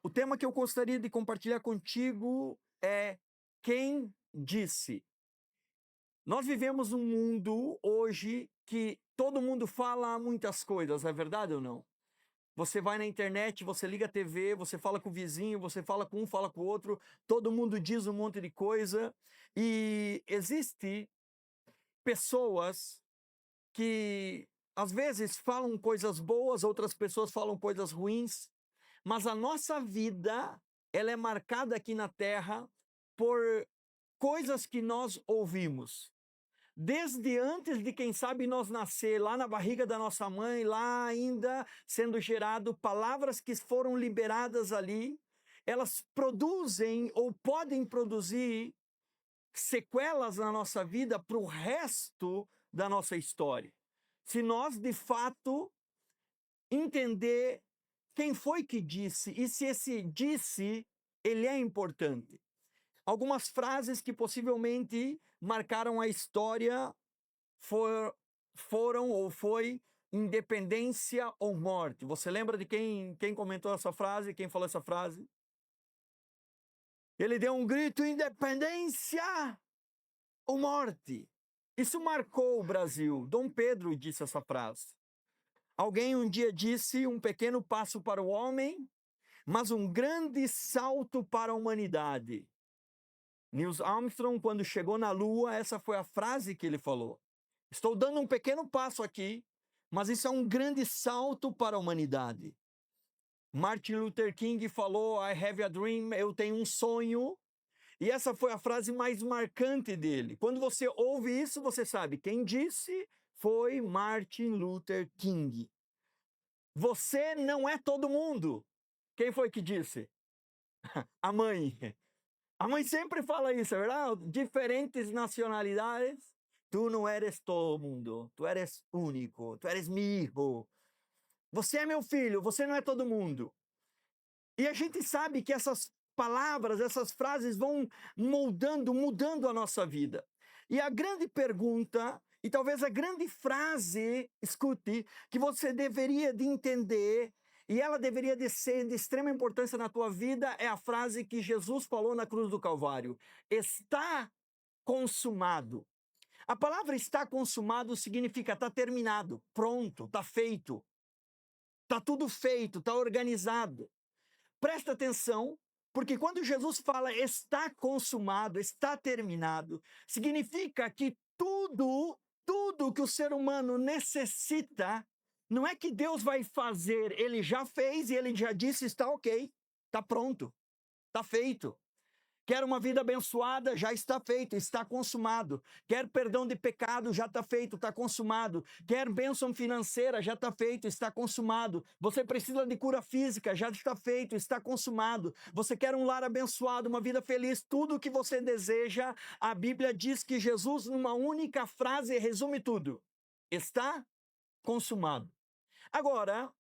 O tema que eu gostaria de compartilhar contigo é quem disse. Nós vivemos um mundo hoje que todo mundo fala muitas coisas, é verdade ou não? Você vai na internet, você liga a TV, você fala com o vizinho, você fala com um, fala com o outro, todo mundo diz um monte de coisa e existe pessoas que às vezes falam coisas boas, outras pessoas falam coisas ruins, mas a nossa vida, ela é marcada aqui na Terra por coisas que nós ouvimos. Desde antes de, quem sabe, nós nascer, lá na barriga da nossa mãe, lá ainda sendo gerado, palavras que foram liberadas ali, elas produzem ou podem produzir sequelas na nossa vida para o resto da nossa história. Se nós, de fato, entender quem foi que disse e se esse disse, ele é importante. Algumas frases que possivelmente marcaram a história foram ou foi independência ou morte. Você lembra de quem comentou essa frase, quem falou essa frase? Ele deu um grito: independência ou morte. Isso marcou o Brasil. Dom Pedro disse essa frase. Alguém um dia disse: um pequeno passo para o homem, mas um grande salto para a humanidade. Neil Armstrong, quando chegou na Lua, essa foi a frase que ele falou. Estou dando um pequeno passo aqui, mas isso é um grande salto para a humanidade. Martin Luther King falou: I have a dream, eu tenho um sonho. E essa foi a frase mais marcante dele. Quando você ouve isso, você sabe, quem disse foi Martin Luther King. Você não é todo mundo. Quem foi que disse? A mãe. A mãe sempre fala isso, é verdade? Diferentes nacionalidades, tu não eres todo mundo, tu eres único, tu eres meu hijo. Você é meu filho, você não é todo mundo. E a gente sabe que essas palavras, essas frases vão mudando a nossa vida. E a grande pergunta, e talvez a grande frase, escute, que você deveria de entender, e ela deveria de ser de extrema importância na tua vida, é a frase que Jesus falou na cruz do Calvário: está consumado. A palavra está consumado significa está terminado, pronto, está feito. Está tudo feito, está organizado. Presta atenção, porque quando Jesus fala está consumado, está terminado, significa que tudo que o ser humano necessita, não é que Deus vai fazer, ele já fez e ele já disse está ok, está pronto, está feito. Quer uma vida abençoada? Já está feito, está consumado. Quer perdão de pecado? Já está feito, está consumado. Quer bênção financeira? Já está feito, está consumado. Você precisa de cura física? Já está feito, está consumado. Você quer um lar abençoado, uma vida feliz? Tudo o que você deseja, a Bíblia diz que Jesus, numa única frase, resume tudo. Está consumado. Agora,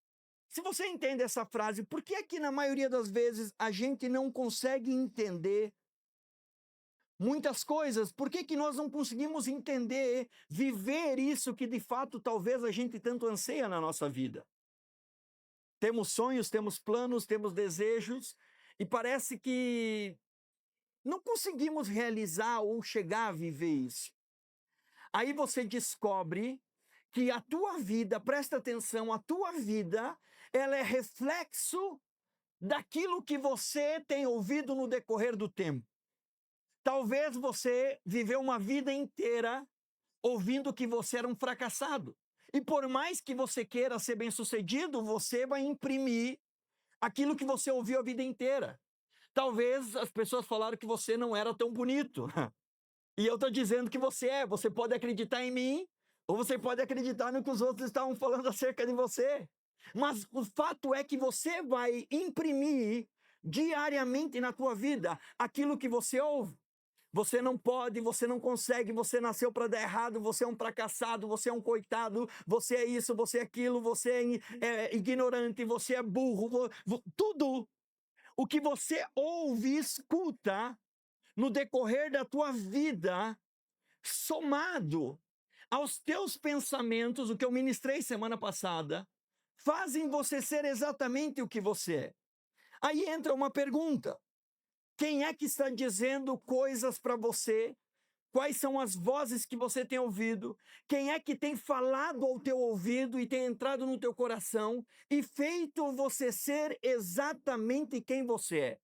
se você entende essa frase, por que é que na maioria das vezes a gente não consegue entender muitas coisas? Por que nós não conseguimos entender, viver isso que de fato talvez a gente tanto anseia na nossa vida? Temos sonhos, temos planos, temos desejos e parece que não conseguimos realizar ou chegar a viver isso. Aí você descobre que a tua vida, presta atenção, a tua vida, ela é reflexo daquilo que você tem ouvido no decorrer do tempo. Talvez você viveu uma vida inteira ouvindo que você era um fracassado. E por mais que você queira ser bem-sucedido, você vai imprimir aquilo que você ouviu a vida inteira. Talvez as pessoas falaram que você não era tão bonito. E eu estou dizendo que você é. Você pode acreditar em mim, ou você pode acreditar no que os outros estavam falando acerca de você. Mas o fato é que você vai imprimir diariamente na tua vida aquilo que você ouve. Você não pode, você não consegue, você nasceu para dar errado, você é um fracassado, você é um coitado, você é isso, você é aquilo, você é ignorante, você é burro, tudo o que você ouve e escuta no decorrer da tua vida, somado aos teus pensamentos, o que eu ministrei semana passada, fazem você ser exatamente o que você é. Aí entra uma pergunta: quem é que está dizendo coisas para você? Quais são as vozes que você tem ouvido? Quem é que tem falado ao teu ouvido e tem entrado no teu coração e feito você ser exatamente quem você é?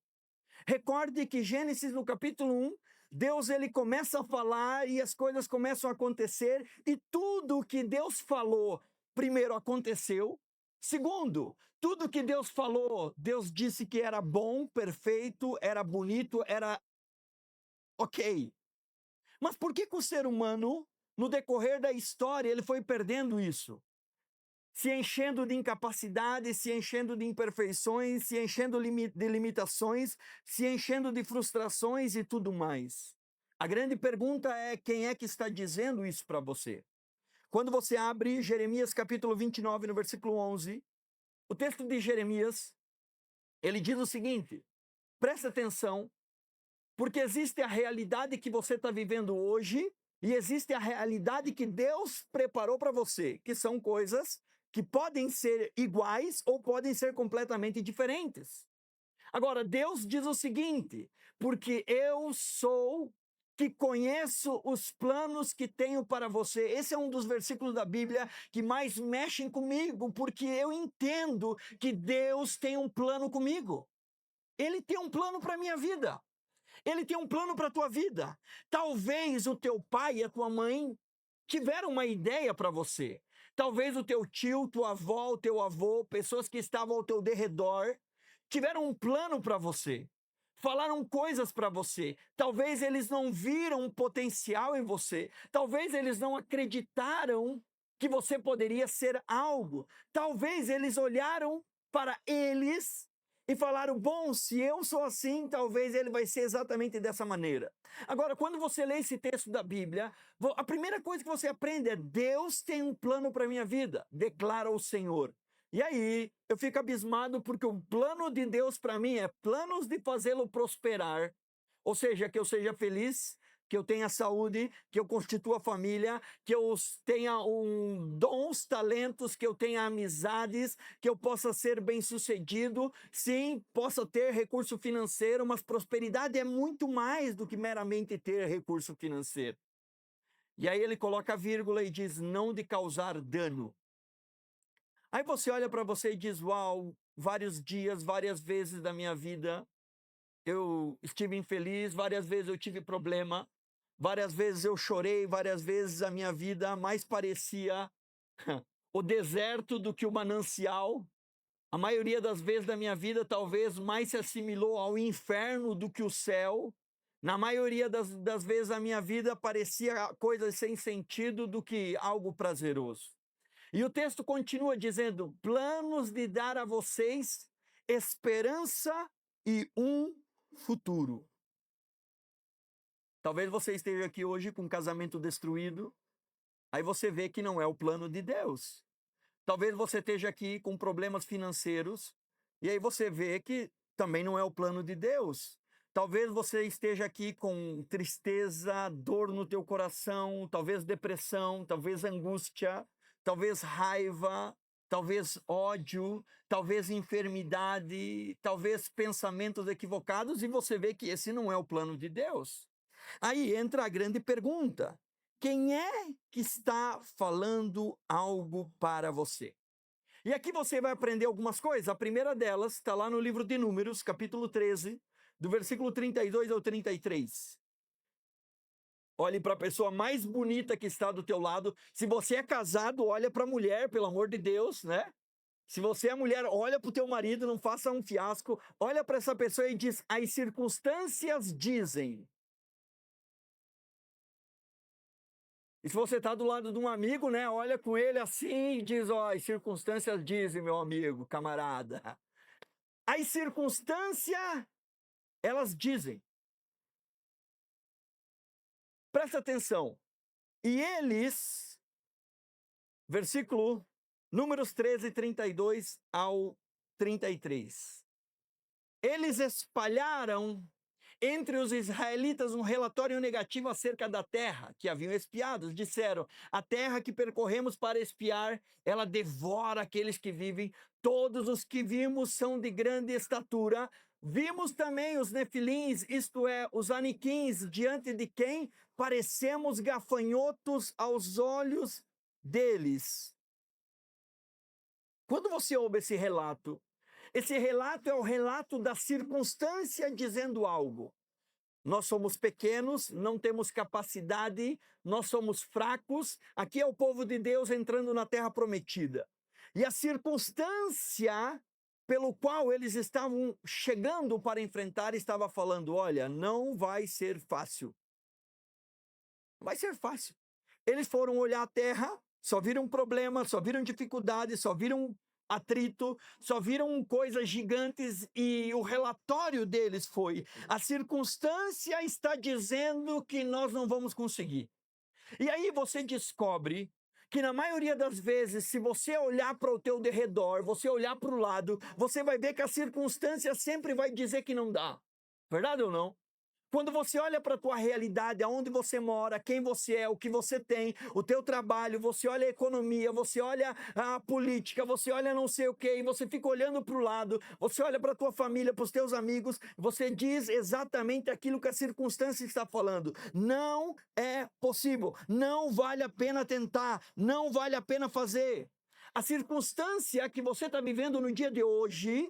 Recorde que Gênesis no capítulo 1, Deus ele começa a falar e as coisas começam a acontecer, e tudo que Deus falou, primeiro aconteceu. Segundo, tudo que Deus falou, Deus disse que era bom, perfeito, era bonito, era ok. Mas por que o ser humano, no decorrer da história, ele foi perdendo isso? Se enchendo de incapacidades, se enchendo de imperfeições, se enchendo de limitações, se enchendo de frustrações e tudo mais. A grande pergunta é: quem é que está dizendo isso para você? Quando você abre Jeremias capítulo 29, no versículo 11, o texto de Jeremias, ele diz o seguinte: presta atenção, porque existe a realidade que você está vivendo hoje e existe a realidade que Deus preparou para você, que são coisas que podem ser iguais ou podem ser completamente diferentes. Agora, Deus diz o seguinte: porque eu sou que conheço os planos que tenho para você. Esse é um dos versículos da Bíblia que mais mexem comigo, porque eu entendo que Deus tem um plano comigo. Ele tem um plano para a minha vida. Ele tem um plano para a tua vida. Talvez o teu pai e a tua mãe tiveram uma ideia para você. Talvez o teu tio, tua avó, o teu avô, pessoas que estavam ao teu derredor, tiveram um plano para você. Falaram coisas para você. Talvez eles não viram um potencial em você. Talvez eles não acreditaram que você poderia ser algo. Talvez eles olharam para eles e falaram: bom, se eu sou assim, talvez ele vai ser exatamente dessa maneira. Agora, quando você lê esse texto da Bíblia, a primeira coisa que você aprende é: Deus tem um plano para a minha vida, declara o Senhor. E aí, eu fico abismado, porque o plano de Deus para mim é planos de fazê-lo prosperar, ou seja, que eu seja feliz, que eu tenha saúde, que eu constitua família, que eu tenha dons, talentos, que eu tenha amizades, que eu possa ser bem-sucedido, sim, possa ter recurso financeiro, mas prosperidade é muito mais do que meramente ter recurso financeiro. E aí ele coloca a vírgula e diz: não de causar dano. Aí você olha para você e diz: uau, vários dias, várias vezes da minha vida eu estive infeliz, várias vezes eu tive problema, várias vezes eu chorei, várias vezes a minha vida mais parecia o deserto do que o manancial. A maioria das vezes da minha vida talvez mais se assimilou ao inferno do que o céu. Na maioria das vezes a minha vida parecia coisas sem sentido do que algo prazeroso. E o texto continua dizendo: planos de dar a vocês esperança e um futuro. Talvez você esteja aqui hoje com um casamento destruído, aí você vê que não é o plano de Deus. Talvez você esteja aqui com problemas financeiros, e aí você vê que também não é o plano de Deus. Talvez você esteja aqui com tristeza, dor no teu coração, talvez depressão, talvez angústia, talvez raiva, talvez ódio, talvez enfermidade, talvez pensamentos equivocados, e você vê que esse não é o plano de Deus. Aí entra a grande pergunta: quem é que está falando algo para você? E aqui você vai aprender algumas coisas. A primeira delas está lá no livro de Números, capítulo 13, do versículo 32 ao 33. Olhe para a pessoa mais bonita que está do teu lado. Se você é casado, olha para a mulher, pelo amor de Deus, né? Se você é mulher, olha para o teu marido, não faça um fiasco. Olha para essa pessoa e diz: as circunstâncias dizem. E se você está do lado de um amigo, né? Olha com ele assim e diz: ó, as circunstâncias dizem, meu amigo, camarada. As circunstâncias, elas dizem. Presta atenção. E eles, versículo Números 13, 32 ao 33. Eles espalharam entre os israelitas um relatório negativo acerca da terra que haviam espiado. Disseram: a terra que percorremos para espiar, ela devora aqueles que vivem. Todos os que vimos são de grande estatura. Vimos também os nefilins, isto é, os aniquins, diante de quem parecemos gafanhotos aos olhos deles. Quando você ouve esse relato é o relato da circunstância dizendo algo. Nós somos pequenos, não temos capacidade, nós somos fracos. Aqui é o povo de Deus entrando na terra prometida. E a circunstância pelo qual eles estavam chegando para enfrentar estava falando: olha, não vai ser fácil. Não vai ser fácil. Eles foram olhar a terra, só viram problemas, só viram dificuldades, só viram atrito, só viram coisas gigantes, e o relatório deles foi: a circunstância está dizendo que nós não vamos conseguir. E aí você descobre que na maioria das vezes, se você olhar para o teu derredor, você olhar para o lado, você vai ver que a circunstância sempre vai dizer que não dá. Verdade ou não? Quando você olha para a tua realidade, aonde você mora, quem você é, o que você tem, o teu trabalho, você olha a economia, você olha a política, você olha não sei o quê, e você fica olhando para o lado, você olha para a tua família, para os teus amigos, você diz exatamente aquilo que a circunstância está falando. Não é possível, não vale a pena tentar, não vale a pena fazer. A circunstância que você está vivendo no dia de hoje,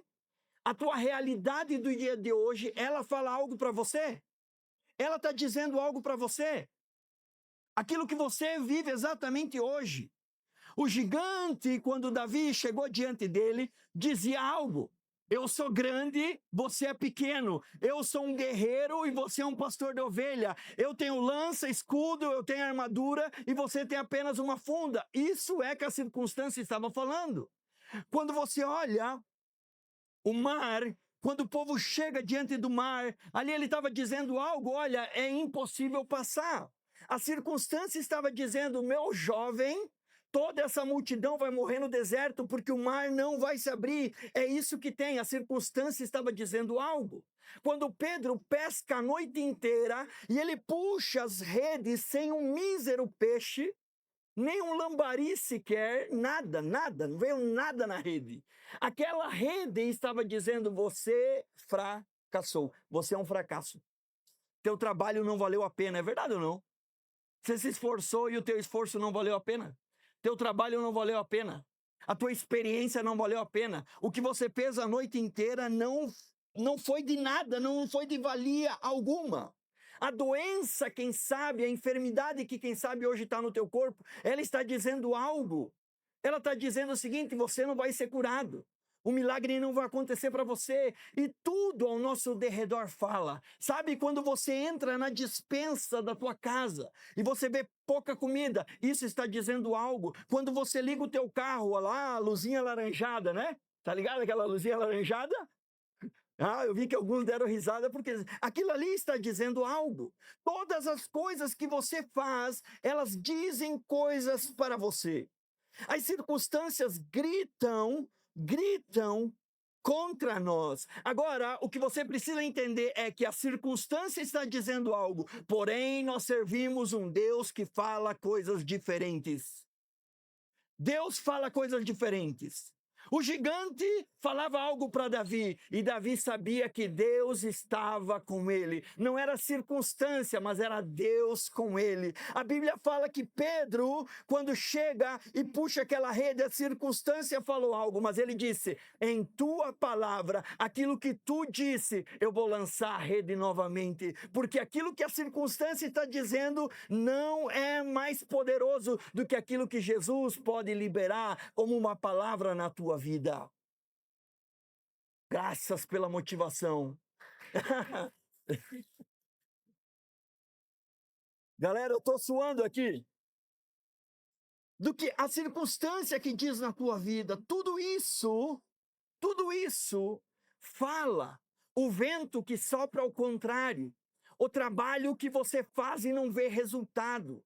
a tua realidade do dia de hoje, ela fala algo para você? Ela está dizendo algo para você. Aquilo que você vive exatamente hoje. O gigante, quando Davi chegou diante dele, dizia algo: eu sou grande, você é pequeno. Eu sou um guerreiro e você é um pastor de ovelha. Eu tenho lança, escudo, eu tenho armadura e você tem apenas uma funda. Isso é que a circunstância estava falando. Quando você olha o mar, quando o povo chega diante do mar, ali ele estava dizendo algo: olha, é impossível passar. A circunstância estava dizendo: meu jovem, toda essa multidão vai morrer no deserto porque o mar não vai se abrir. É isso que tem. A circunstância estava dizendo algo. Quando Pedro pesca a noite inteira e ele puxa as redes sem um mísero peixe, nem um lambari sequer, nada, não veio nada na rede. Aquela rede estava dizendo: você fracassou, você é um fracasso. Teu trabalho não valeu a pena, é verdade ou não? Você se esforçou e o teu esforço não valeu a pena. Teu trabalho não valeu a pena. A tua experiência não valeu a pena. O que você fez a noite inteira não foi de nada, não foi de valia alguma. A doença, quem sabe, a enfermidade que quem sabe hoje está no teu corpo, ela está dizendo algo. Ela está dizendo o seguinte: você não vai ser curado. O milagre não vai acontecer para você. E tudo ao nosso derredor fala. Sabe quando você entra na despensa da tua casa e você vê pouca comida? Isso está dizendo algo. Quando você liga o teu carro, lá, a luzinha laranjada, né? Tá ligado aquela luzinha laranjada? Eu vi que alguns deram risada porque aquilo ali está dizendo algo. Todas as coisas que você faz, elas dizem coisas para você. As circunstâncias gritam contra nós. Agora, o que você precisa entender é que a circunstância está dizendo algo, porém nós servimos um Deus que fala coisas diferentes. Deus fala coisas diferentes. O gigante falava algo para Davi, e Davi sabia que Deus estava com ele. Não era circunstância, mas era Deus com ele. A Bíblia fala que Pedro, quando chega e puxa aquela rede, a circunstância falou algo, mas ele disse: em tua palavra, aquilo que tu disse, eu vou lançar a rede novamente, porque aquilo que a circunstância está dizendo não é mais poderoso do que aquilo que Jesus pode liberar como uma palavra na tua vida. Graças pela motivação. Galera, eu tô suando aqui. Do que a circunstância que diz na tua vida, tudo isso fala. O vento que sopra ao contrário, o trabalho que você faz e não vê resultado.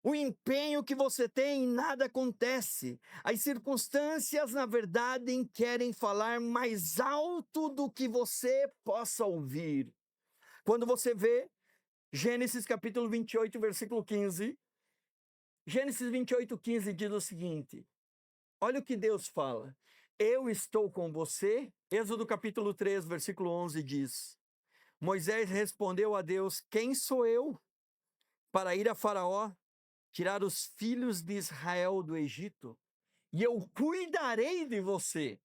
O empenho que você tem e nada acontece. As circunstâncias, na verdade, querem falar mais alto do que você possa ouvir. Quando você vê Gênesis capítulo 28, versículo 15, Gênesis 28, 15 diz o seguinte: olha o que Deus fala. Eu estou com você. Êxodo capítulo 3, versículo 11 diz: Moisés respondeu a Deus: quem sou eu para ir a Faraó, tirar os filhos de Israel do Egito? E eu cuidarei de você,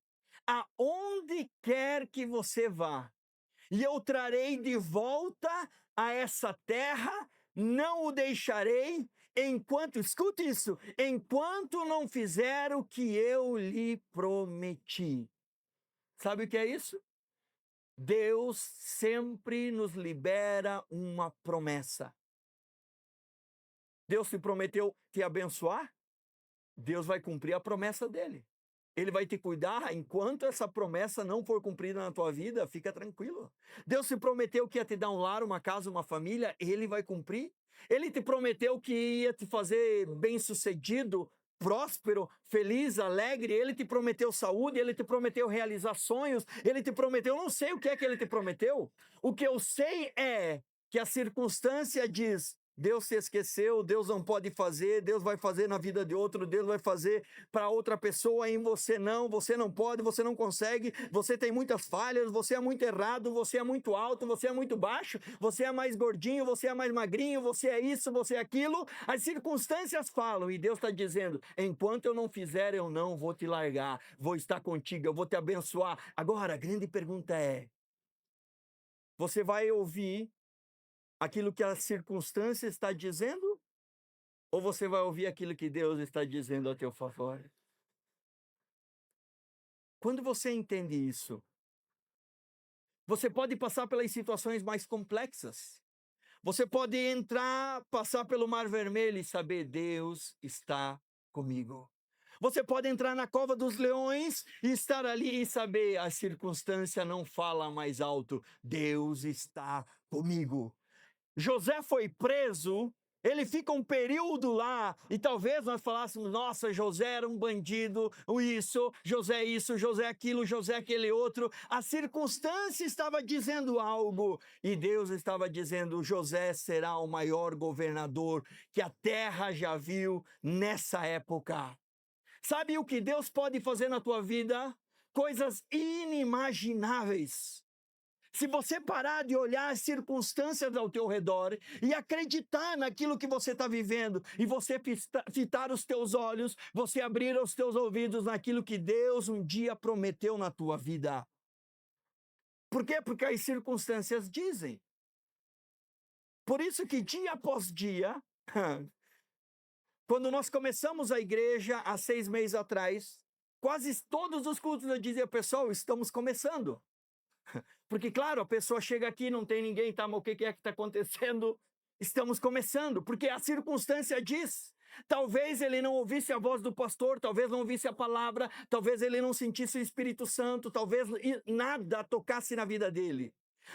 aonde quer que você vá. E eu trarei de volta a essa terra, não o deixarei enquanto, escute isso, enquanto não fizer o que eu lhe prometi. Sabe o que é isso? Deus sempre nos libera uma promessa. Deus te prometeu te abençoar, Deus vai cumprir a promessa dele. Ele vai te cuidar enquanto essa promessa não for cumprida na tua vida, fica tranquilo. Deus te prometeu que ia te dar um lar, uma casa, uma família, ele vai cumprir. Ele te prometeu que ia te fazer bem-sucedido, próspero, feliz, alegre. Ele te prometeu saúde, ele te prometeu realizar sonhos, ele te prometeu, eu não sei o que é que ele te prometeu. O que eu sei é que a circunstância diz: Deus se esqueceu, Deus não pode fazer, Deus vai fazer na vida de outro, Deus vai fazer para outra pessoa, em você não pode, você não consegue, você tem muitas falhas, você é muito errado, você é muito alto, você é muito baixo, você é mais gordinho, você é mais magrinho, você é isso, você é aquilo. As circunstâncias falam e Deus está dizendo: enquanto eu não fizer, eu não vou te largar, vou estar contigo, eu vou te abençoar. Agora, a grande pergunta é: você vai ouvir aquilo que a circunstância está dizendo, ou você vai ouvir aquilo que Deus está dizendo a teu favor? Quando você entende isso, você pode passar pelas situações mais complexas. Você pode passar pelo Mar Vermelho e saber: Deus está comigo. Você pode entrar na cova dos leões e estar ali e saber: a circunstância não fala mais alto, Deus está comigo. José foi preso, ele fica um período lá, e talvez nós falássemos: nossa, José era um bandido, isso, José aquilo, José aquele outro. A circunstância estava dizendo algo, e Deus estava dizendo: José será o maior governador que a terra já viu nessa época. Sabe o que Deus pode fazer na tua vida? Coisas inimagináveis. Se você parar de olhar as circunstâncias ao teu redor e acreditar naquilo que você está vivendo, e você fitar os teus olhos, você abrir os teus ouvidos naquilo que Deus um dia prometeu na tua vida. Por quê? Porque as circunstâncias dizem. Por isso que dia após dia, quando nós começamos a igreja há 6 meses atrás, quase todos os cultos eu dizia: pessoal, estamos começando. Porque, claro, a pessoa chega aqui, não tem ninguém, tá, mas o que é que está acontecendo? Estamos começando, porque a circunstância diz. Talvez ele não ouvisse a voz do pastor, talvez não ouvisse a palavra, talvez ele não sentisse o Espírito Santo, talvez nada tocasse na vida dele.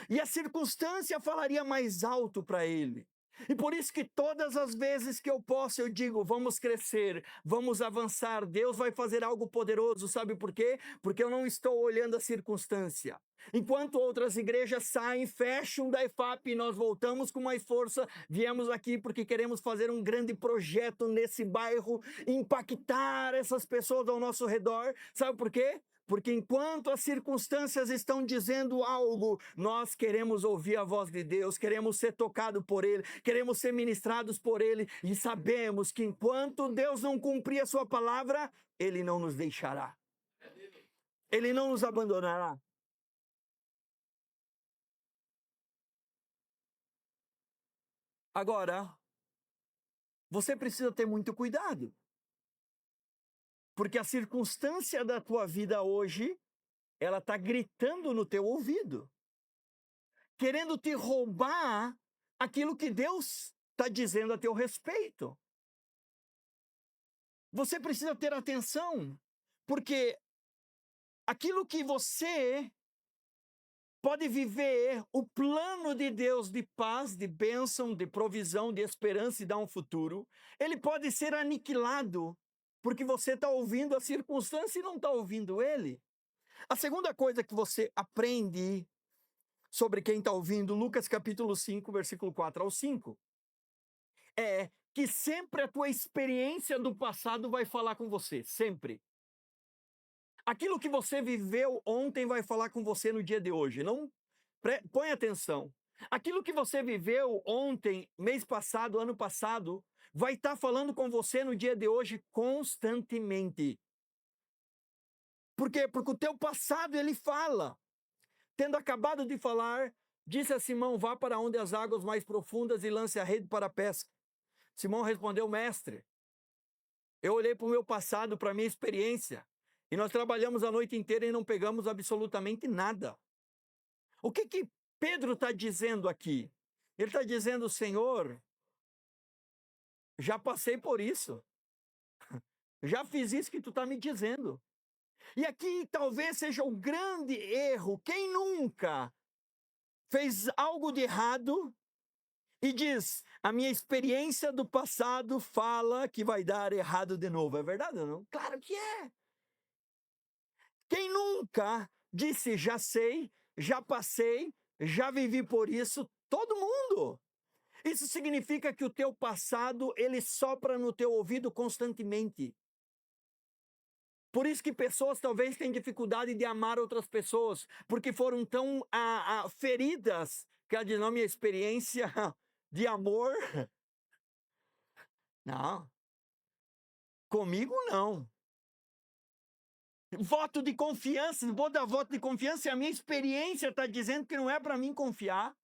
E a circunstância falaria mais alto para ele. E por isso que todas as vezes que eu posso, eu digo: vamos crescer, vamos avançar, Deus vai fazer algo poderoso. Sabe por quê? Porque eu não estou olhando a circunstância. Enquanto outras igrejas saem, fecham da EFAP, nós voltamos com mais força, viemos aqui porque queremos fazer um grande projeto nesse bairro, impactar essas pessoas ao nosso redor. Sabe por quê? Porque enquanto as circunstâncias estão dizendo algo, nós queremos ouvir a voz de Deus, queremos ser tocados por Ele, queremos ser ministrados por Ele, e sabemos que enquanto Deus não cumprir a sua palavra, Ele não nos deixará. Ele não nos abandonará. Agora, você precisa ter muito cuidado. Porque a circunstância da tua vida hoje, ela está gritando no teu ouvido, querendo te roubar aquilo que Deus está dizendo a teu respeito. Você precisa ter atenção, porque aquilo que você pode viver, o plano de Deus de paz, de bênção, de provisão, de esperança e dar um futuro, ele pode ser aniquilado, porque você está ouvindo a circunstância e não está ouvindo ele. A segunda coisa que você aprende sobre quem está ouvindo Lucas capítulo 5, versículo 4 ao 5, é que sempre a tua experiência do passado vai falar com você, sempre. Aquilo que você viveu ontem vai falar com você no dia de hoje. Não põe atenção. Aquilo que você viveu ontem, mês passado, ano passado, vai estar falando com você no dia de hoje constantemente. Por quê? Porque o teu passado ele fala. Tendo acabado de falar, disse a Simão: vá para onde as águas mais profundas e lance a rede para a pesca. Simão respondeu: mestre, eu olhei para o meu passado, para a minha experiência, e nós trabalhamos a noite inteira e não pegamos absolutamente nada. O que Pedro está dizendo aqui? Ele está dizendo: Senhor, já passei por isso. Já fiz isso que tu está me dizendo. E aqui talvez seja o grande erro. Quem nunca fez algo de errado e diz: a minha experiência do passado fala que vai dar errado de novo? É verdade ou não? Claro que é. Quem nunca disse: já sei, já passei, já vivi por isso? Todo mundo. Isso significa que o teu passado, ele sopra no teu ouvido constantemente. Por isso que pessoas talvez têm dificuldade de amar outras pessoas, porque foram tão feridas, que ela diz: não, minha experiência de amor, não, comigo não. Voto de confiança, vou dar voto de confiança se a minha experiência está dizendo que não é para mim confiar.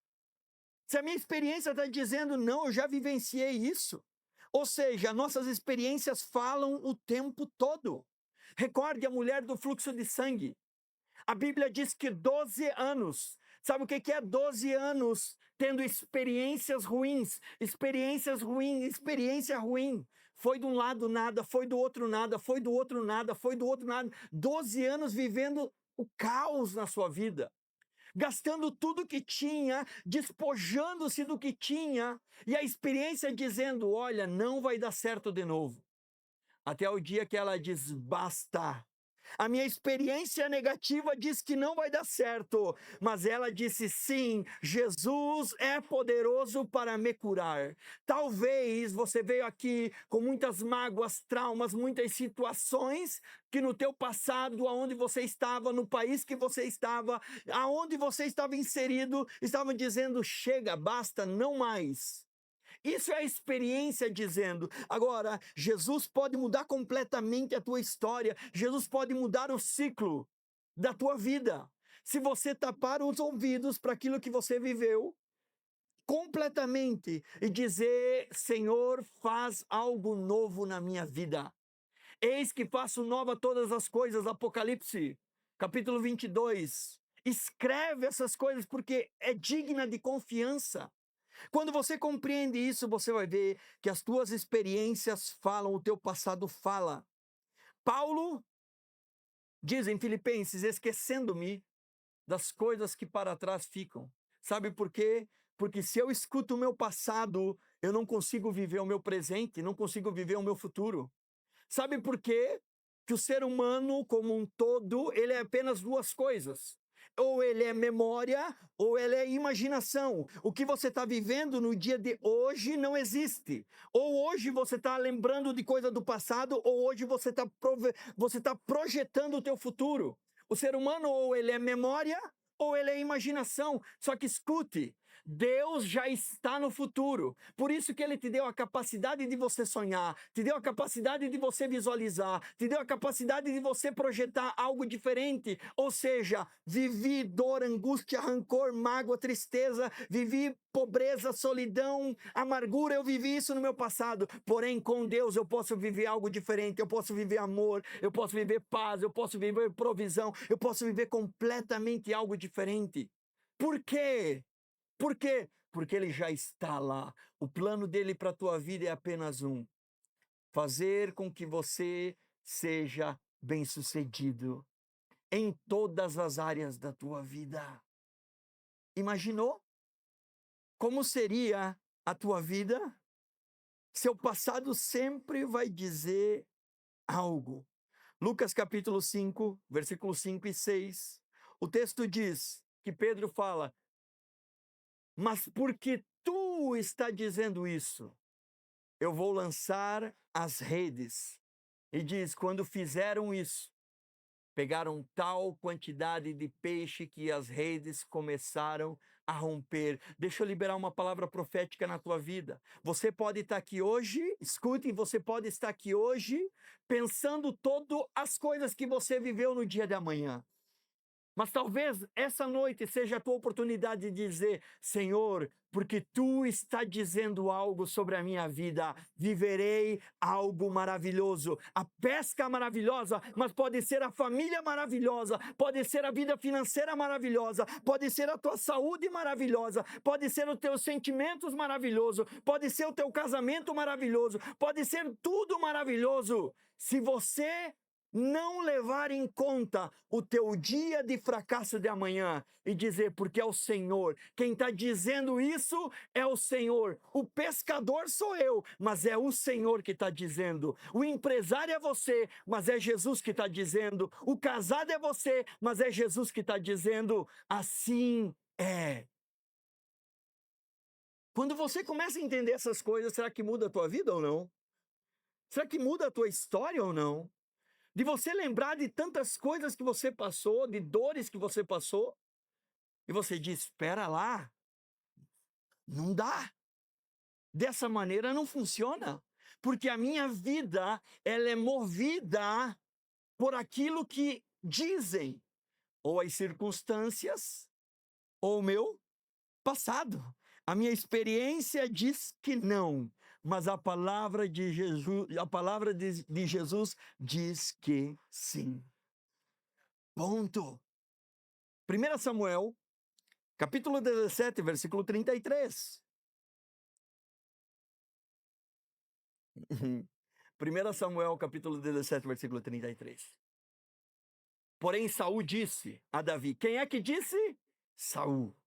Se a minha experiência está dizendo: não, eu já vivenciei isso. Ou seja, nossas experiências falam o tempo todo. Recorde a mulher do fluxo de sangue. A Bíblia diz que 12 anos. Sabe o que é 12 anos tendo experiências ruins? Experiências ruins, experiência ruim. Foi de um lado nada, foi do outro nada, foi do outro nada, foi do outro nada. 12 anos vivendo o caos na sua vida. Gastando tudo que tinha, despojando-se do que tinha, e a experiência dizendo: olha, não vai dar certo de novo. Até o dia que ela diz: basta. A minha experiência negativa diz que não vai dar certo, mas ela disse: sim, Jesus é poderoso para me curar. Talvez você veio aqui com muitas mágoas, traumas, muitas situações que no teu passado, aonde você estava, no país que você estava, aonde você estava inserido, estavam dizendo: chega, basta, não mais. Isso é a experiência dizendo. Agora, Jesus pode mudar completamente a tua história. Jesus pode mudar o ciclo da tua vida. Se você tapar os ouvidos para aquilo que você viveu completamente e dizer: Senhor, faz algo novo na minha vida. Eis que faço nova todas as coisas. Apocalipse, capítulo 22. Escreve essas coisas porque é digna de confiança. Quando você compreende isso, você vai ver que as tuas experiências falam, o teu passado fala. Paulo diz em Filipenses: esquecendo-me das coisas que para trás ficam. Sabe por quê? Porque se eu escuto o meu passado, eu não consigo viver o meu presente, não consigo viver o meu futuro. Sabe por quê? Que o ser humano como um todo, ele é apenas duas coisas. Ou ele é memória, ou ele é imaginação. O que você está vivendo no dia de hoje não existe. Ou hoje você está lembrando de coisa do passado, ou hoje você tá projetando o teu futuro. O ser humano, ou ele é memória, ou ele é imaginação. Só que escute, Deus já está no futuro. Por isso que Ele te deu a capacidade de você sonhar, te deu a capacidade de você visualizar, te deu a capacidade de você projetar algo diferente. Ou seja, vivi dor, angústia, rancor, mágoa, tristeza, vivi pobreza, solidão, amargura, eu vivi isso no meu passado. Porém, com Deus eu posso viver algo diferente, eu posso viver amor, eu posso viver paz, eu posso viver provisão, eu posso viver completamente algo diferente. Por quê? Por quê? Porque ele já está lá. O plano dele para a tua vida é apenas um: fazer com que você seja bem-sucedido em todas as áreas da tua vida. Imaginou como seria a tua vida? Seu passado sempre vai dizer algo. Lucas capítulo 5, versículos 5 e 6. O texto diz que Pedro fala: Mas porque tu está dizendo isso, eu vou lançar as redes. E diz, quando fizeram isso, pegaram tal quantidade de peixe que as redes começaram a romper. Deixa eu liberar uma palavra profética na tua vida. Você pode estar aqui hoje, escute, você pode estar aqui hoje pensando todas as coisas que você viveu no dia de amanhã. Mas talvez essa noite seja a tua oportunidade de dizer, Senhor, porque tu está dizendo algo sobre a minha vida, viverei algo maravilhoso. A pesca maravilhosa, mas pode ser a família maravilhosa, pode ser a vida financeira maravilhosa, pode ser a tua saúde maravilhosa, pode ser os teus sentimentos maravilhosos, pode ser o teu casamento maravilhoso, pode ser tudo maravilhoso. Se você não levar em conta o teu dia de fracasso de amanhã e dizer, porque é o Senhor, quem está dizendo isso é o Senhor, o pescador sou eu, mas é o Senhor que está dizendo, o empresário é você, mas é Jesus que está dizendo, o casado é você, mas é Jesus que está dizendo, assim é. Quando você começa a entender essas coisas, será que muda a tua vida ou não? Será que muda a tua história ou não? De você lembrar de tantas coisas que você passou, de dores que você passou, e você diz, espera lá, não dá. Dessa maneira não funciona, porque a minha vida, ela é movida por aquilo que dizem, ou as circunstâncias, ou o meu passado. A minha experiência diz que não, mas a palavra de Jesus diz que sim. Ponto. 1 Samuel, capítulo 17, versículo 33. 1 Samuel, capítulo 17, versículo 33. Porém, Saul disse a Davi. Quem é que disse? Saul.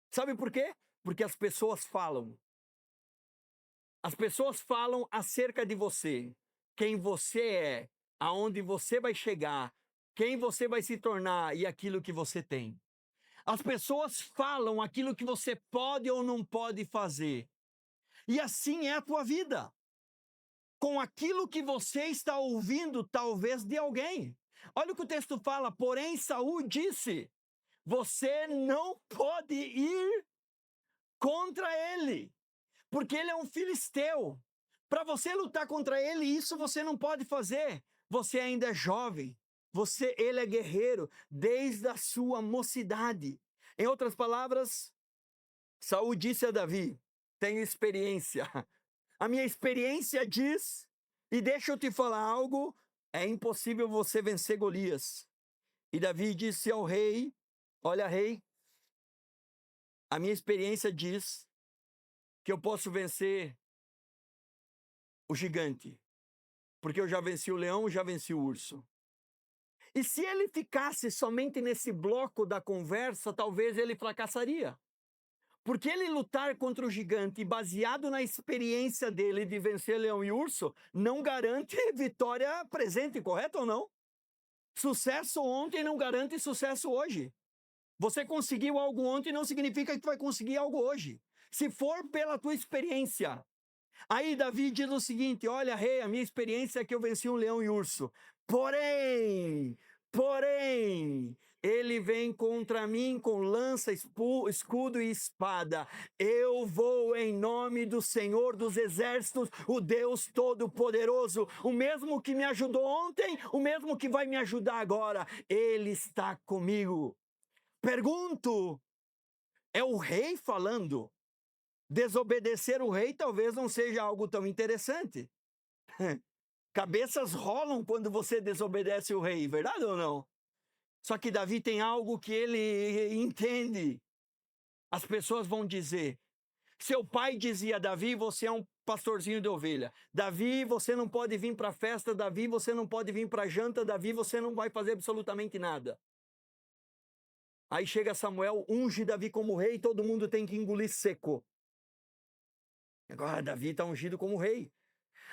Sabe por quê? Porque as pessoas falam. As pessoas falam acerca de você. Quem você é, aonde você vai chegar, quem você vai se tornar e aquilo que você tem. As pessoas falam aquilo que você pode ou não pode fazer. E assim é a tua vida. Com aquilo que você está ouvindo, talvez de alguém. Olha o que o texto fala, porém Saul disse, você não pode ir contra ele, porque ele é um filisteu. Para você lutar contra ele, isso você não pode fazer. Você ainda é jovem, ele é guerreiro desde a sua mocidade. Em outras palavras, Saul disse a Davi, tenho experiência. A minha experiência diz, e deixa eu te falar algo, é impossível você vencer Golias. E Davi disse ao rei, olha rei, a minha experiência diz que eu posso vencer o gigante, porque eu já venci o leão, já venci o urso. E se ele ficasse somente nesse bloco da conversa, talvez ele fracassaria. Porque ele lutar contra o gigante, baseado na experiência dele de vencer leão e urso, não garante vitória presente, correto ou não? Sucesso ontem não garante sucesso hoje. Você conseguiu algo ontem não significa que vai conseguir algo hoje. Se for pela tua experiência. Aí Davi diz o seguinte, olha rei, a minha experiência é que eu venci um leão e urso. Porém, ele vem contra mim com lança, escudo e espada. Eu vou em nome do Senhor dos Exércitos, o Deus Todo-Poderoso, o mesmo que me ajudou ontem, o mesmo que vai me ajudar agora. Ele está comigo. Pergunto, é o rei falando? Desobedecer o rei talvez não seja algo tão interessante. Cabeças rolam quando você desobedece o rei, verdade ou não? Só que Davi tem algo que ele entende. As pessoas vão dizer, seu pai dizia, Davi, você é um pastorzinho de ovelha. Davi, você não pode vir para a festa. Davi, você não pode vir para a janta. Davi, você não vai fazer absolutamente nada. Aí chega Samuel, unge Davi como rei e todo mundo tem que engolir seco. Agora Davi está ungido como rei.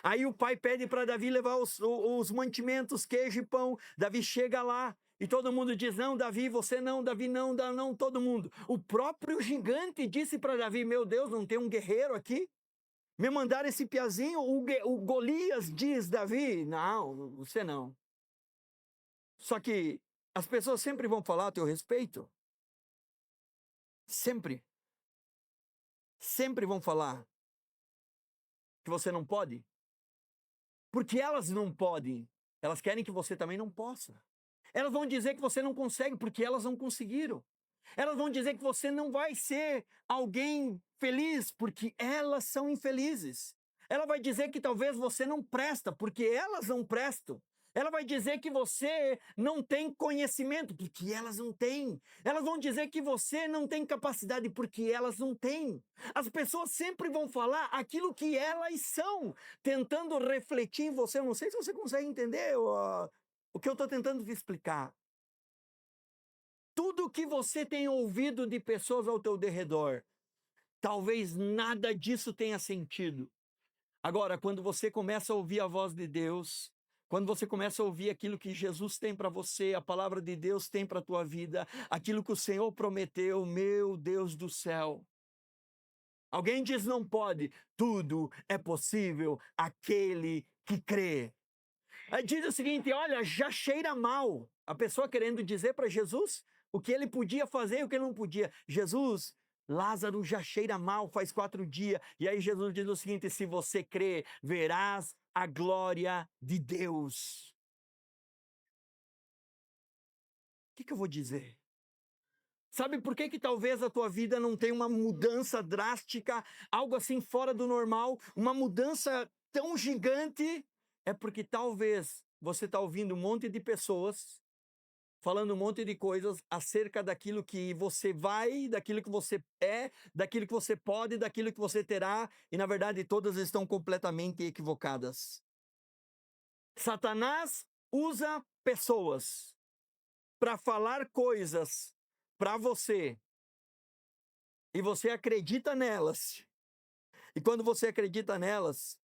Aí o pai pede para Davi levar os mantimentos, queijo e pão. Davi chega lá E todo mundo diz, não, Davi, você não, Davi não, não, todo mundo. O próprio gigante disse para Davi, meu Deus, não tem um guerreiro aqui? Me mandaram esse piazinho, o Golias diz, Davi, não, você não. Só que as pessoas sempre vão falar a teu respeito. Sempre. Sempre vão falar que você não pode. Porque elas não podem. Elas querem que você também não possa. Elas vão dizer que você não consegue porque elas não conseguiram. Elas vão dizer que você não vai ser alguém feliz porque elas são infelizes. Ela vai dizer que talvez você não presta porque elas não prestam. Ela vai dizer que você não tem conhecimento porque elas não têm. Elas vão dizer que você não tem capacidade porque elas não têm. As pessoas sempre vão falar aquilo que elas são, tentando refletir em você. Eu não sei se você consegue entender o que eu estou tentando te explicar. Tudo que você tem ouvido de pessoas ao teu derredor, talvez nada disso tenha sentido. Agora, quando você começa a ouvir a voz de Deus, quando você começa a ouvir aquilo que Jesus tem para você, a palavra de Deus tem para a tua vida, aquilo que o Senhor prometeu, meu Deus do céu. Alguém diz não pode, tudo é possível aquele que crê. Aí diz o seguinte, olha, já cheira mal. A pessoa querendo dizer para Jesus o que ele podia fazer e o que ele não podia. Jesus, Lázaro já cheira mal faz 4 dias. E aí Jesus diz o seguinte, se você crer, verás a glória de Deus. O que eu vou dizer? Sabe por que talvez a tua vida não tenha uma mudança drástica, algo assim fora do normal, uma mudança tão gigante? É porque talvez você está ouvindo um monte de pessoas falando um monte de coisas acerca daquilo que você vai, daquilo que você é, daquilo que você pode, daquilo que você terá, e na verdade todas estão completamente equivocadas. Satanás usa pessoas para falar coisas para você, e você acredita nelas. E quando você acredita nelas,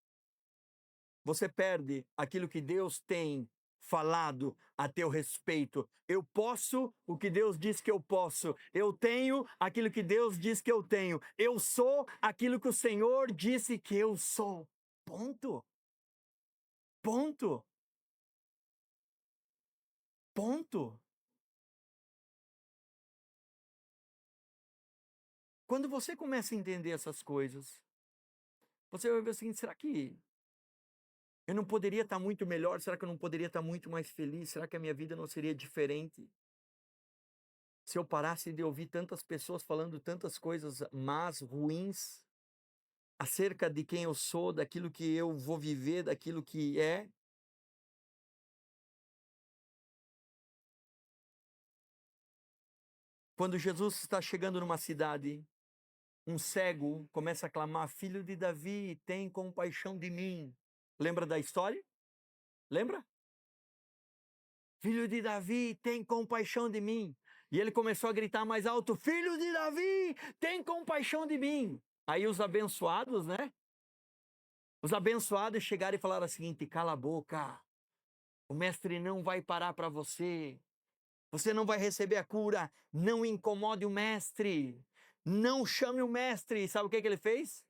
você perde aquilo que Deus tem falado a teu respeito. Eu posso o que Deus diz que eu posso. Eu tenho aquilo que Deus diz que eu tenho. Eu sou aquilo que o Senhor disse que eu sou. Ponto. Ponto. Ponto. Quando você começa a entender essas coisas, você vai ver o seguinte, será que eu não poderia estar muito melhor? Será que eu não poderia estar muito mais feliz? Será que a minha vida não seria diferente? Se eu parasse de ouvir tantas pessoas falando tantas coisas más, ruins, acerca de quem eu sou, daquilo que eu vou viver, daquilo que é. Quando Jesus está chegando numa cidade, um cego começa a clamar, filho de Davi, tem compaixão de mim. Lembra da história? Lembra? Filho de Davi, tem compaixão de mim. E ele começou a gritar mais alto, filho de Davi, tem compaixão de mim. Aí os abençoados, né? Os abençoados chegaram e falaram o seguinte, cala a boca, o mestre não vai parar para você. Você não vai receber a cura. Não incomode o mestre. Não chame o mestre. Sabe o que ele fez?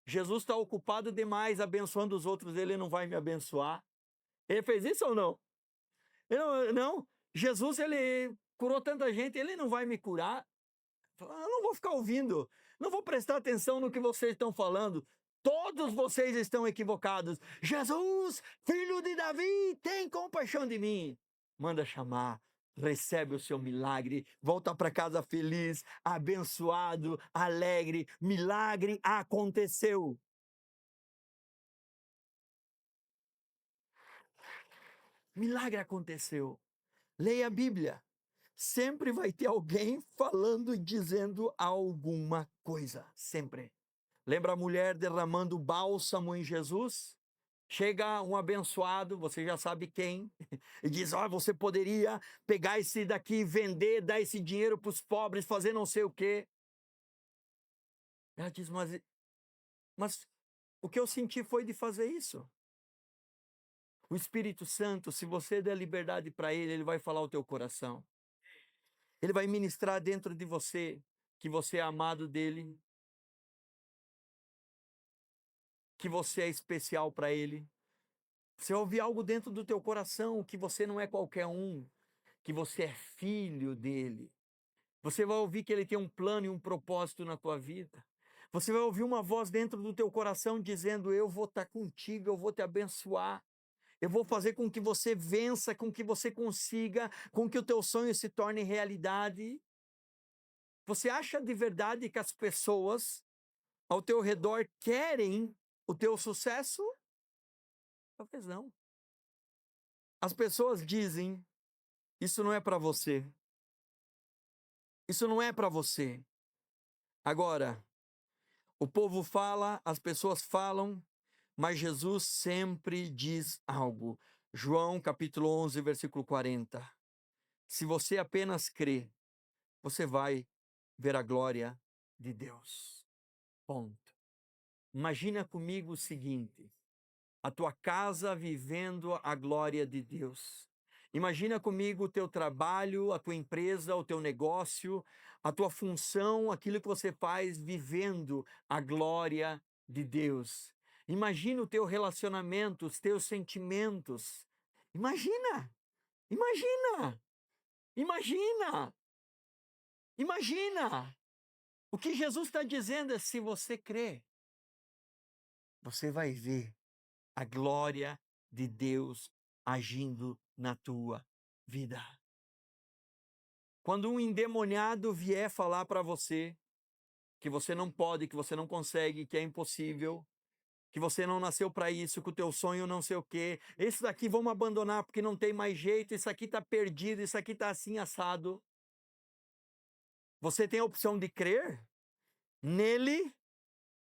Jesus está ocupado demais abençoando os outros. Ele não vai me abençoar. Ele fez isso ou não? Não. Jesus, ele curou tanta gente. Ele não vai me curar. Eu não vou ficar ouvindo. Não vou prestar atenção no que vocês estão falando. Todos vocês estão equivocados. Jesus, filho de Davi, tem compaixão de mim. Manda chamar, recebe o seu milagre, volta para casa feliz, abençoado, alegre. Milagre aconteceu. Milagre aconteceu. Leia a Bíblia. Sempre vai ter alguém falando e dizendo alguma coisa. Sempre. Lembra a mulher derramando bálsamo em Jesus? Chega um abençoado, você já sabe quem, e diz, você poderia pegar esse daqui, vender, dar esse dinheiro para os pobres, fazer não sei o quê. Ela diz, mas o que eu senti foi de fazer isso. O Espírito Santo, se você der liberdade para ele vai falar o teu coração. Ele vai ministrar dentro de você que você é amado dele, que você é especial para ele. Você vai ouvir algo dentro do teu coração, que você não é qualquer um, que você é filho dele. Você vai ouvir que ele tem um plano e um propósito na tua vida. Você vai ouvir uma voz dentro do teu coração dizendo: eu vou estar contigo, eu vou te abençoar. Eu vou fazer com que você vença, com que você consiga, com que o teu sonho se torne realidade. Você acha de verdade que as pessoas ao teu redor querem o teu sucesso? Talvez não. As pessoas dizem: isso não é para você. Isso não é para você. Agora, o povo fala, as pessoas falam, mas Jesus sempre diz algo. João capítulo 11, versículo 40. Se você apenas crê, você vai ver a glória de Deus. Ponto. Imagina comigo o seguinte: a tua casa vivendo a glória de Deus. Imagina comigo o teu trabalho, a tua empresa, o teu negócio, a tua função, aquilo que você faz vivendo a glória de Deus. Imagina o teu relacionamento, os teus sentimentos. Imagina, imagina, imagina, imagina. O que Jesus está dizendo é: se você crê, você vai ver a glória de Deus agindo na tua vida. Quando um endemoniado vier falar para você que você não pode, que você não consegue, que é impossível, que você não nasceu para isso, que o teu sonho não sei o quê, esse daqui vamos abandonar porque não tem mais jeito, isso aqui está perdido, isso aqui está assim assado. Você tem a opção de crer nele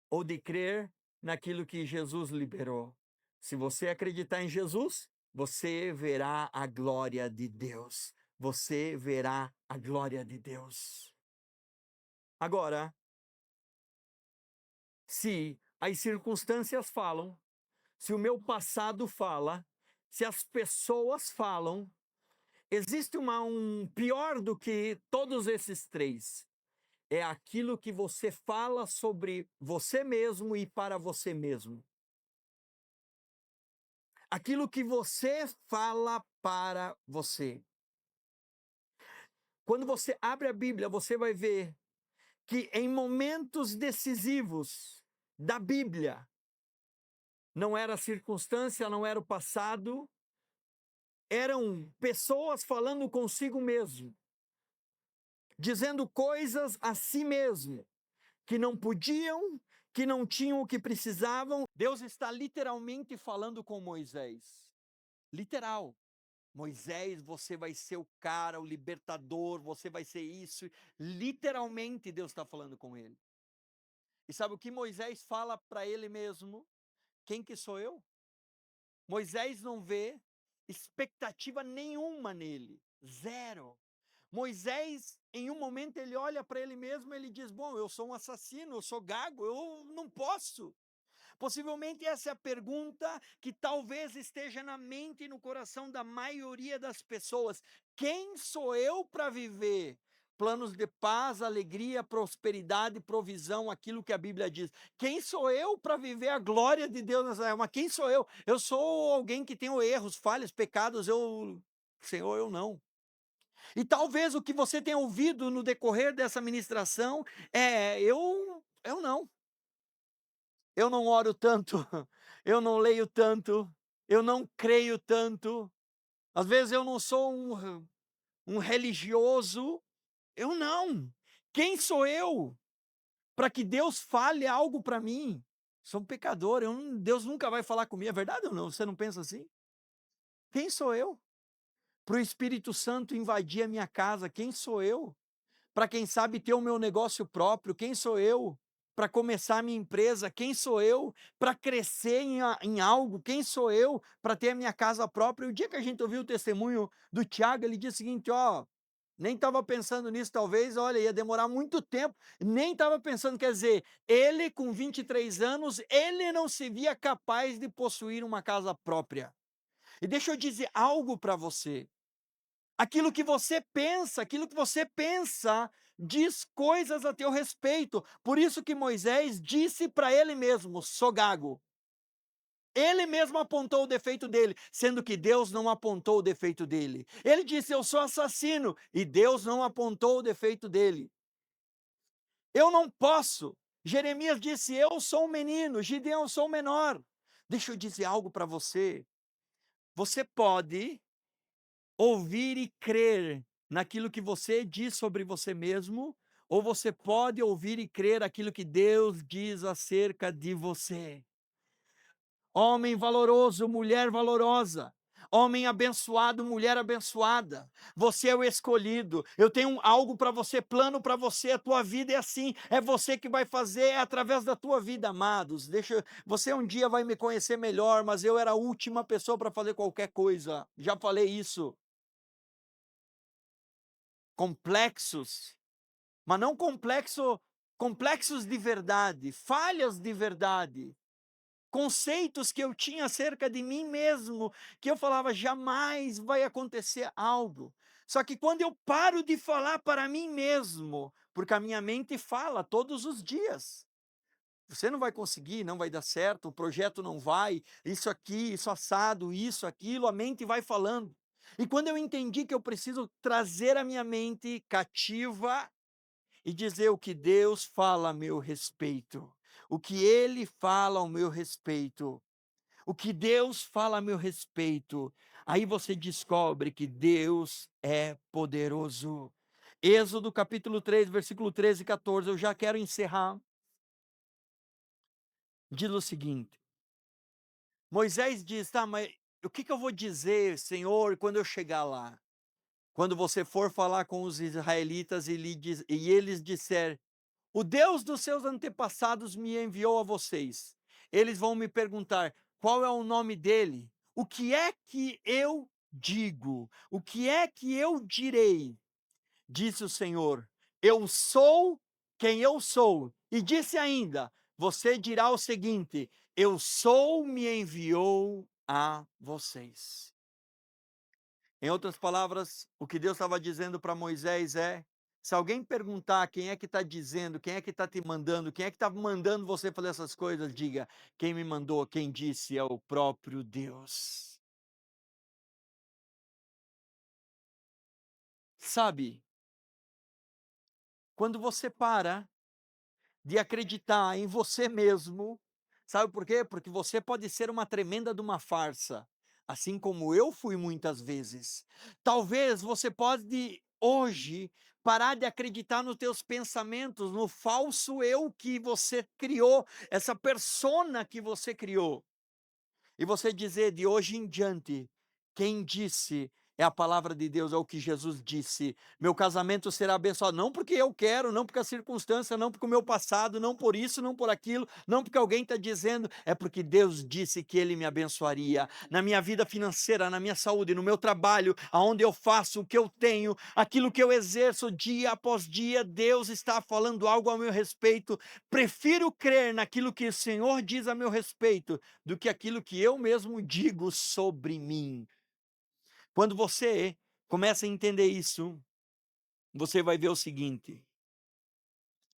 ou de crer naquilo que Jesus liberou. Se você acreditar em Jesus, você verá a glória de Deus. Você verá a glória de Deus. Agora, se as circunstâncias falam, se o meu passado fala, se as pessoas falam, existe um pior do que todos esses três. É aquilo que você fala sobre você mesmo e para você mesmo. Aquilo que você fala para você. Quando você abre a Bíblia, você vai ver que em momentos decisivos da Bíblia, não era a circunstância, não era o passado, eram pessoas falando consigo mesmo, dizendo coisas a si mesmo, que não podiam, que não tinham o que precisavam. Deus está literalmente falando com Moisés. Literal. Moisés, você vai ser o cara, o libertador, você vai ser isso. Literalmente Deus está falando com ele. E sabe o que Moisés fala para ele mesmo? Quem que sou eu? Moisés não vê expectativa nenhuma nele. Zero. Moisés, em um momento, ele olha para ele mesmo e ele diz: bom, eu sou um assassino, eu sou gago, eu não posso. Possivelmente essa é a pergunta que talvez esteja na mente e no coração da maioria das pessoas. Quem sou eu para viver planos de paz, alegria, prosperidade, provisão, aquilo que a Bíblia diz? Quem sou eu para viver a glória de Deus nessa terra? Mas quem sou eu? Eu sou alguém que tem erros, falhas, pecados, Senhor, eu não. E talvez o que você tenha ouvido no decorrer dessa ministração é: eu não. Eu não oro tanto, eu não leio tanto, eu não creio tanto, às vezes eu não sou um religioso, eu não. Quem sou eu para que Deus fale algo para mim? Sou um pecador, Deus nunca vai falar comigo, é verdade ou não? Você não pensa assim? Quem sou eu para o Espírito Santo invadir a minha casa? Quem sou eu para, quem sabe, ter o meu negócio próprio? Quem sou eu para começar a minha empresa? Quem sou eu para crescer em algo? Quem sou eu para ter a minha casa própria? E o dia que a gente ouviu o testemunho do Tiago, ele disse o seguinte: ó, nem estava pensando nisso, talvez, olha, ia demorar muito tempo, nem estava pensando, quer dizer, ele com 23 anos, ele não se via capaz de possuir uma casa própria. E deixa eu dizer algo para você. Aquilo que você pensa, diz coisas a teu respeito. Por isso que Moisés disse para ele mesmo: sou gago. Ele mesmo apontou o defeito dele, sendo que Deus não apontou o defeito dele. Ele disse: eu sou assassino, e Deus não apontou o defeito dele. Eu não posso. Jeremias disse: eu sou um menino, Gideão, eu sou o menor. Deixa eu dizer algo para você. Você pode ouvir e crer naquilo que você diz sobre você mesmo, ou você pode ouvir e crer aquilo que Deus diz acerca de você. Homem valoroso, mulher valorosa. Homem abençoado, mulher abençoada. Você é o escolhido. Eu tenho algo para você, plano para você. A tua vida é assim. É você que vai fazer, é através da tua vida, amados. Você um dia vai me conhecer melhor, mas eu era a última pessoa para fazer qualquer coisa. Já falei isso. Complexos, mas não complexos de verdade, falhas de verdade. Conceitos que eu tinha acerca de mim mesmo, que eu falava, jamais vai acontecer algo. Só que quando eu paro de falar para mim mesmo, porque a minha mente fala todos os dias, você não vai conseguir, não vai dar certo, o projeto não vai, isso aqui, isso assado, isso, aquilo, a mente vai falando. E quando eu entendi que eu preciso trazer a minha mente cativa e dizer o que Deus fala a meu respeito, o que Ele fala ao meu respeito, o que Deus fala a meu respeito, aí você descobre que Deus é poderoso. Êxodo capítulo 3, versículo 13 e 14, eu já quero encerrar. Diz o seguinte: Moisés diz, tá, mas o que eu vou dizer, Senhor, quando eu chegar lá? Quando você for falar com os israelitas e eles disser, o Deus dos seus antepassados me enviou a vocês. Eles vão me perguntar, qual é o nome dele? O que é que eu digo? O que é que eu direi? Disse o Senhor, eu sou quem eu sou. E disse ainda, você dirá o seguinte, eu sou me enviou a vocês. Em outras palavras, o que Deus estava dizendo para Moisés é, se alguém perguntar quem é que está dizendo, quem é que está te mandando, quem é que está mandando você fazer essas coisas, diga, quem me mandou, quem disse é o próprio Deus. Sabe, quando você para de acreditar em você mesmo. Sabe por quê? Porque você pode ser uma tremenda de uma farsa, assim como eu fui muitas vezes. Talvez você pode hoje parar de acreditar nos teus pensamentos, no falso eu que você criou, essa persona que você criou. E você dizer de hoje em diante, quem disse é a palavra de Deus, é o que Jesus disse. Meu casamento será abençoado, não porque eu quero, não porque a circunstância, não porque o meu passado, não por isso, não por aquilo, não porque alguém está dizendo, é porque Deus disse que Ele me abençoaria. Na minha vida financeira, na minha saúde, no meu trabalho, aonde eu faço, o que eu tenho, aquilo que eu exerço dia após dia, Deus está falando algo a meu respeito. Prefiro crer naquilo que o Senhor diz a meu respeito, do que aquilo que eu mesmo digo sobre mim. Quando você começa a entender isso, você vai ver o seguinte,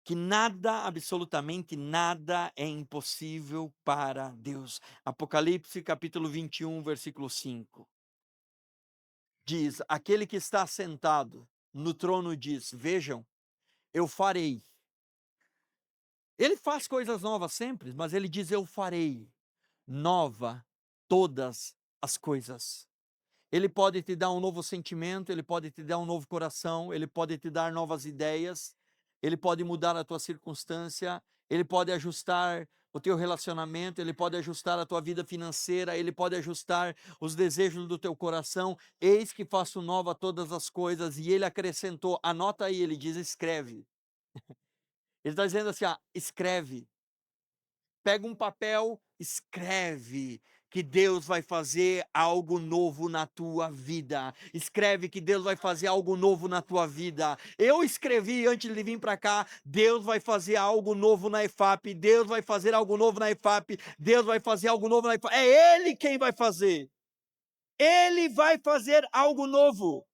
que nada, absolutamente nada é impossível para Deus. Apocalipse capítulo 21, versículo 5. Diz, aquele que está sentado no trono diz, vejam, eu farei. Ele faz coisas novas sempre, mas ele diz, eu farei nova todas as coisas. Ele pode te dar um novo sentimento, ele pode te dar um novo coração, ele pode te dar novas ideias, ele pode mudar a tua circunstância, ele pode ajustar o teu relacionamento, ele pode ajustar a tua vida financeira, ele pode ajustar os desejos do teu coração. Eis que faço nova todas as coisas. E ele acrescentou, anota aí, ele diz, escreve. Ele está dizendo assim, escreve. Pega um papel, escreve que Deus vai fazer algo novo na tua vida. Escreve que Deus vai fazer algo novo na tua vida. Eu escrevi antes de vir para cá, Deus vai fazer algo novo na EFAP, Deus vai fazer algo novo na EFAP, Deus vai fazer algo novo na EFAP. É Ele quem vai fazer. Ele vai fazer algo novo.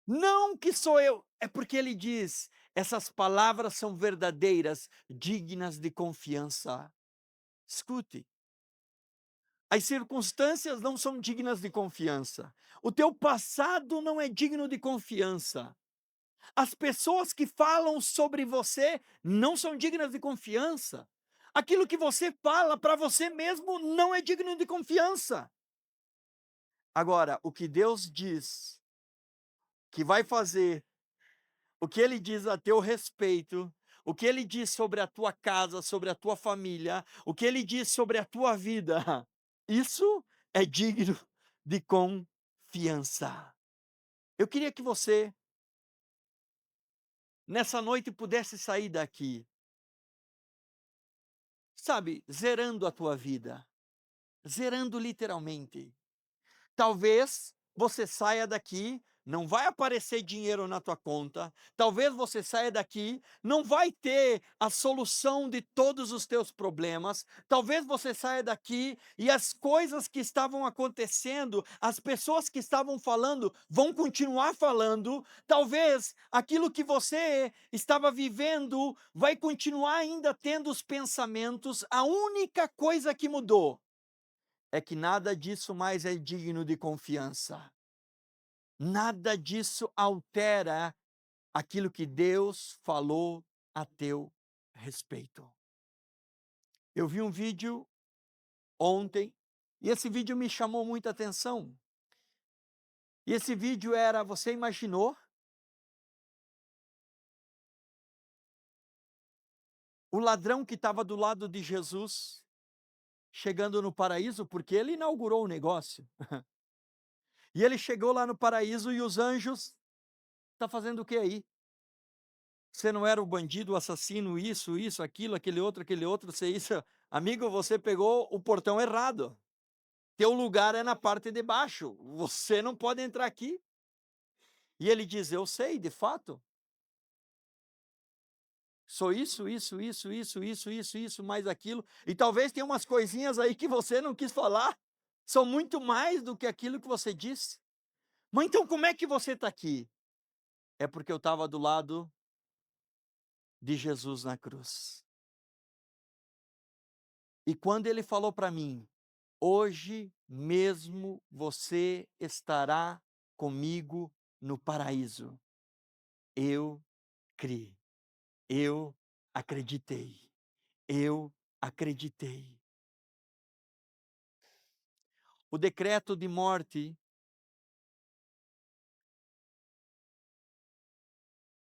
Não que sou eu, é porque ele diz: essas palavras são verdadeiras, dignas de confiança. Escute, as circunstâncias não são dignas de confiança. O teu passado não é digno de confiança. As pessoas que falam sobre você não são dignas de confiança. Aquilo que você fala para você mesmo não é digno de confiança. Agora, o que Deus diz que vai fazer, o que Ele diz a teu respeito, o que Ele diz sobre a tua casa, sobre a tua família, o que Ele diz sobre a tua vida, isso é digno de confiança. Eu queria que você, nessa noite, pudesse sair daqui, sabe, zerando a tua vida, zerando literalmente. Talvez você saia daqui, não vai aparecer dinheiro na tua conta, talvez você saia daqui, não vai ter a solução de todos os teus problemas, talvez você saia daqui e as coisas que estavam acontecendo, as pessoas que estavam falando, vão continuar falando, talvez aquilo que você estava vivendo vai continuar ainda tendo os pensamentos, a única coisa que mudou é que nada disso mais é digno de confiança. Nada disso altera aquilo que Deus falou a teu respeito. Eu vi um vídeo ontem e esse vídeo me chamou muita atenção. E esse vídeo era, você imaginou? O ladrão que estava do lado de Jesus, chegando no paraíso, porque ele inaugurou o negócio. E ele chegou lá no paraíso e os anjos, tá fazendo o que aí? Você não era o bandido, o assassino, isso, aquele outro, você isso. Amigo, você pegou o portão errado. Teu lugar é na parte de baixo. Você não pode entrar aqui. E ele diz: eu sei, de fato. Sou isso, mais aquilo. E talvez tenha umas coisinhas aí que você não quis falar. São muito mais do que aquilo que você disse. Mas então como é que você está aqui? É porque eu estava do lado de Jesus na cruz. E quando ele falou para mim: hoje mesmo você estará comigo no paraíso. Eu criei, eu acreditei, eu acreditei. O decreto de morte,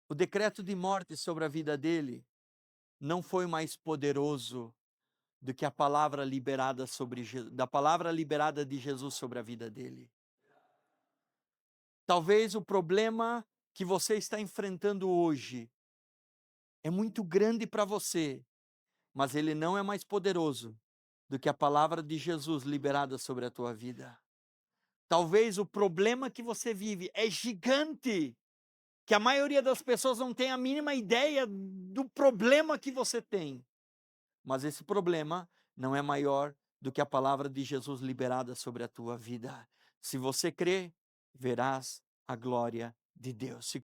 o decreto de morte sobre a vida dele não foi mais poderoso do que a palavra liberada da palavra liberada de Jesus sobre a vida dele. Talvez o problema que você está enfrentando hoje é muito grande para você, mas ele não é mais poderoso do que a palavra de Jesus liberada sobre a tua vida. Talvez o problema que você vive é gigante, que a maioria das pessoas não tem a mínima ideia do problema que você tem. Mas esse problema não é maior do que a palavra de Jesus liberada sobre a tua vida. Se você crê, verás a glória de Deus.